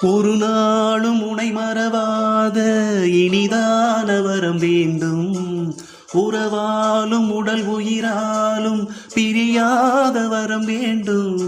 ஒரு நாளும் உனை மறவாத இனிதான வரம் வேண்டும். உறவாலும் உடல் உயிராலும் பிரியாத வரம் வேண்டும்.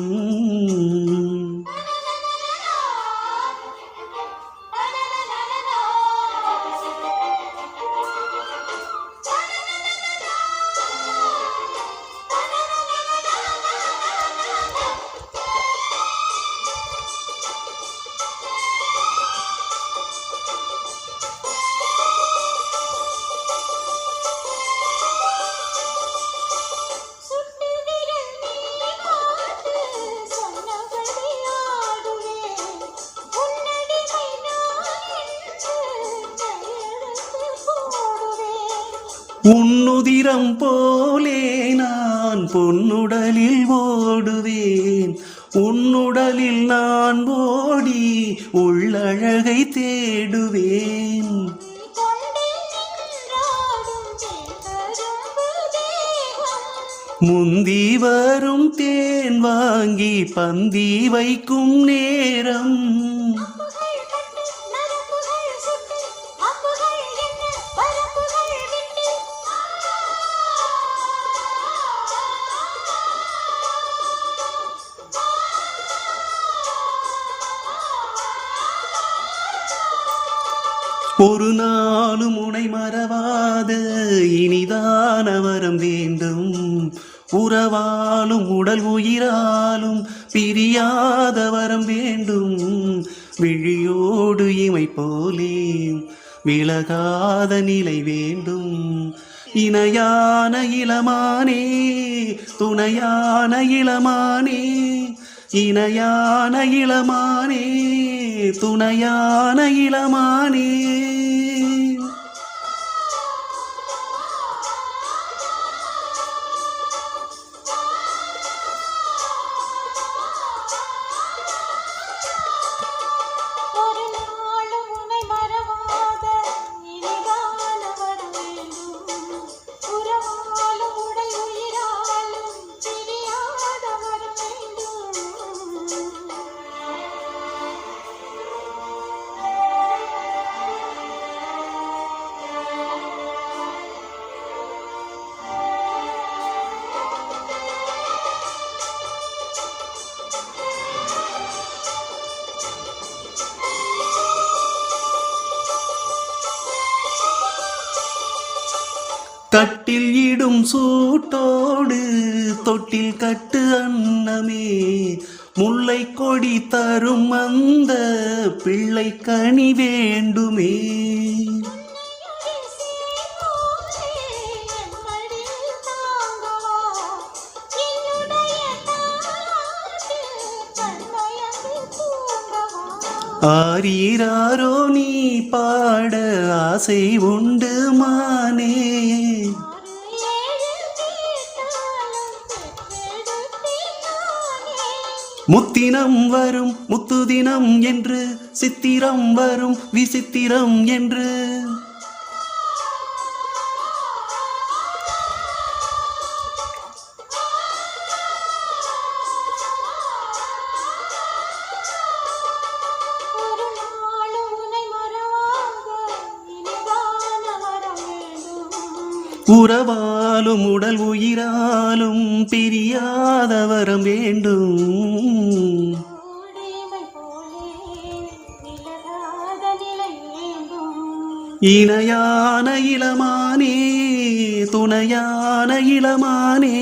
உன்னுதிரம் போலே நான் பொன்னுடலில் ஓடுவேன். உன்னுடலில் நான் ஓடி உள்ளழகை தேடுவேன். முந்தி வரும் தேன் வாங்கி பந்தி வைக்கும் நேரம். ஒரு நாளும் உனை மறவாத இனிதான வரம் வேண்டும். உறவாலும் உடல் உயிராலும் பிரியாத வரம் வேண்டும். விழியோடு இமை போலே விலகாத நிலை வேண்டும். இணையான இளமானே துணையான இளமானே, இணையான இளமானே துணையான இளமானே. கட்டில் இடும் சூட்டோடு தொட்டில் கட்டு அன்னமே, முல்லை கொடி தரும் அந்த பிள்ளை கனி வேண்டுமே. ஆரீராரோ நீ பாட ஆசை உண்டு மானே. முத்தினம் வரும் முத்துதினம் என்று, சித்திரம் வரும் விசித்திரம் என்று. உறவாலும் உடல் உயிராலும் பிரியாத வரம் வேண்டும். இணையான இளமானே துணையான இளமானே.